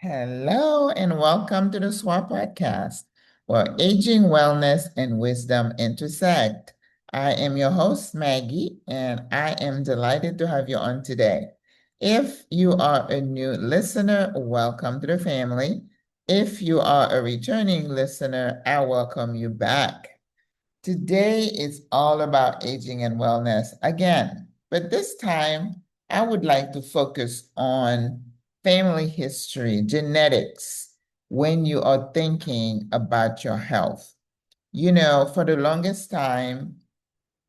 Hello and welcome to the SWRA podcast, where aging, wellness, and wisdom intersect. I am your host, Maggie, and I am delighted to have you on today. If you are a new listener, welcome to the family. If you are a returning listener, I welcome you back. Today is all about aging and wellness again, but this time I would like to focus on family history, genetics, when you are thinking about your health. For the longest time,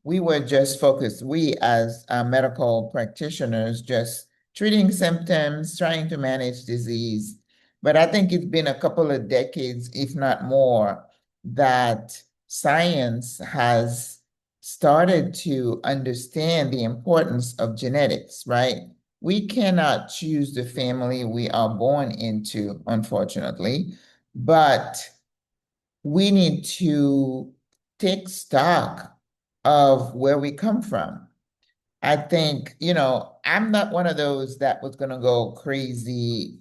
we were just focused, we as medical practitioners, just treating symptoms, trying to manage disease. But I think it's been a couple of decades, if not more, that science has started to understand the importance of genetics, right? We cannot choose the family we are born into, unfortunately, but we need to take stock of where we come from. I think, I'm not one of those that was going to go crazy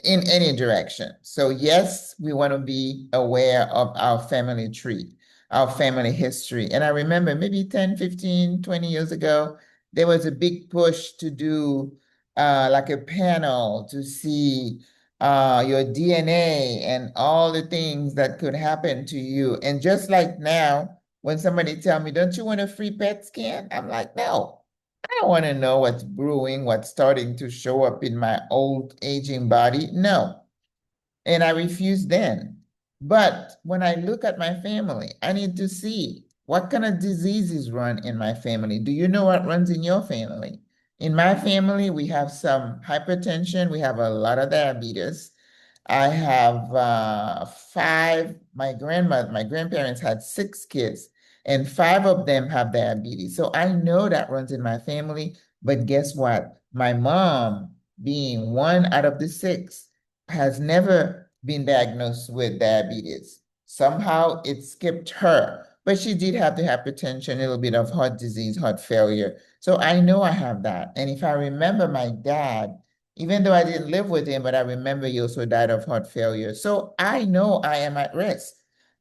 in any direction. So, yes, we want to be aware of our family tree, our family history. And I remember maybe 10, 15, 20 years ago, there was a big push to do like a panel to see your DNA and all the things that could happen to you. And just like now, when somebody tell me, don't you want a free PET scan? I'm like, no. I don't want to know what's brewing, what's starting to show up in my old aging body. No. And I refused then. But when I look at my family, I need to see what kind of diseases run in my family. Do you know what runs in your family? In my family, we have some hypertension, we have a lot of diabetes. I have five, my grandparents had six kids, and five of them have diabetes. So I know that runs in my family. But guess what? My mom, being one out of the six, has never been diagnosed with diabetes. Somehow it skipped her, but she did have the hypertension, a little bit of heart disease, heart failure. So I know I have that. And if I remember my dad, even though I didn't live with him, but I remember he also died of heart failure. So I know I am at risk.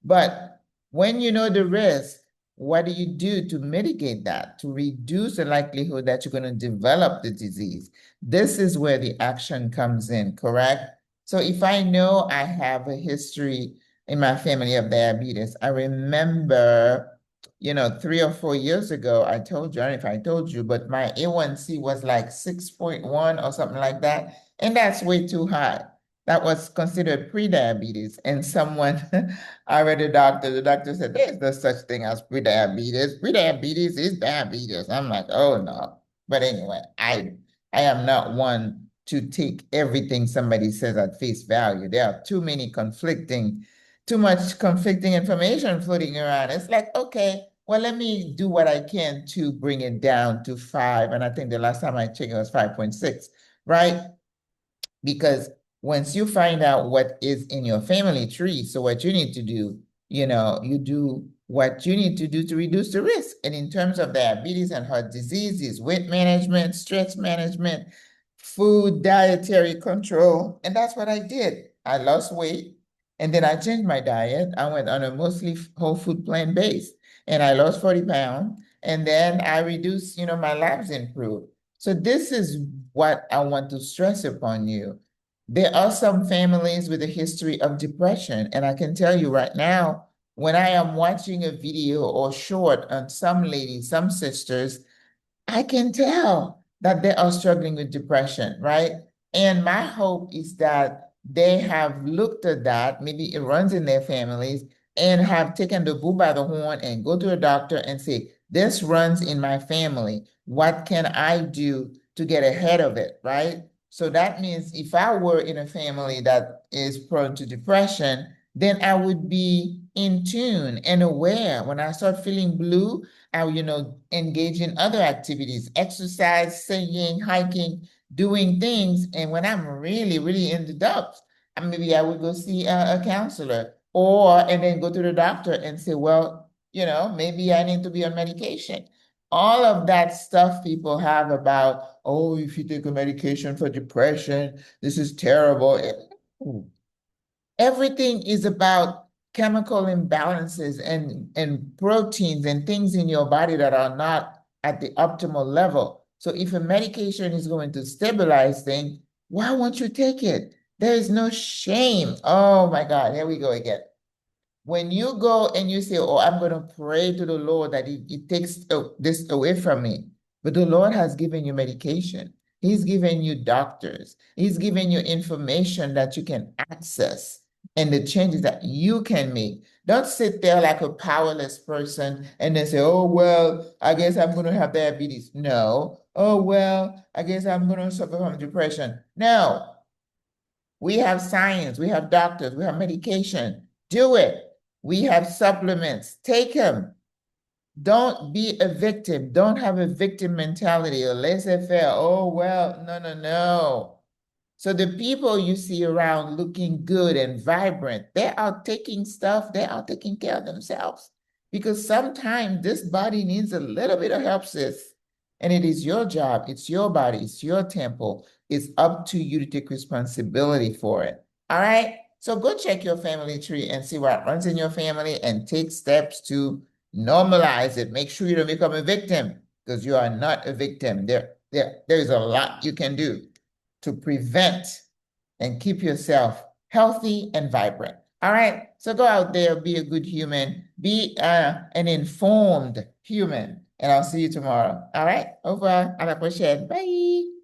But when you know the risk, what do you do to mitigate that, to reduce the likelihood that you're going to develop the disease? This is where the action comes in, correct? So if I know I have a history in my family of diabetes, I remember, 3 or 4 years ago, I told you, I don't know if I told you, but my A1C was like 6.1 or something like that. And that's way too high. That was considered pre-diabetes. And someone, I read the doctor said, there's no such thing as pre-diabetes. Pre-diabetes is diabetes. I'm like, oh no. But anyway, I am not one to take everything somebody says at face value. There are too much conflicting information floating around. It's like, okay, well, let me do what I can to bring it down to 5. And I think the last time I checked, it was 5.6, right? Because once you find out what is in your family tree, so what you need to do, you do what you need to do to reduce the risk. And in terms of diabetes and heart diseases, weight management, stress management, food, dietary control. And that's what I did. I lost weight and then I changed my diet. I went on a mostly whole food plant-based and I lost 40 pounds. And then I reduced, my labs improved. So this is what I want to stress upon you. There are some families with a history of depression. And I can tell you right now, when I am watching a video or short on some ladies, some sisters, I can tell that they are struggling with depression, right? And my hope is that they have looked at that, maybe it runs in their families, and have taken the bull by the horn and go to a doctor and say, this runs in my family. What can I do to get ahead of it, right? So that means if I were in a family that is prone to depression, then I would be in tune and aware. When I start feeling blue, I, engage in other activities, exercise, singing, hiking, doing things. And when I'm really, really in the dumps, maybe I would go see a counselor and then go to the doctor and say, well, maybe I need to be on medication. All of that stuff people have about, oh, if you take a medication for depression, this is terrible. Everything is about chemical imbalances and proteins and things in your body that are not at the optimal level. So if a medication is going to stabilize things, why won't you take it? There is no shame. Oh my God, here we go again. When you go and you say, oh, I'm going to pray to the Lord that he takes this away from me, but the Lord has given you medication. He's given you doctors. He's given you information that you can access and the changes that you can make. Don't sit there like a powerless person and then say, oh, well, I guess I'm going to have diabetes. No. Oh, well, I guess I'm going to suffer from depression. No. We have science, we have doctors, we have medication. Do it. We have supplements. Take them. Don't be a victim. Don't have a victim mentality or laissez-faire. Oh, well, no, no, no. So the people you see around looking good and vibrant, they're out taking stuff, they're out taking care of themselves. Because sometimes this body needs a little bit of help, sis. And it is your job, it's your body, it's your temple. It's up to you to take responsibility for it. All right? So go check your family tree and see what runs in your family and take steps to normalize it. Make sure you don't become a victim because you are not a victim. There's a lot you can do to prevent and keep yourself healthy and vibrant. All right, so go out there, be a good human, be an informed human, and I'll see you tomorrow. All right, over à la prochaine. Bye.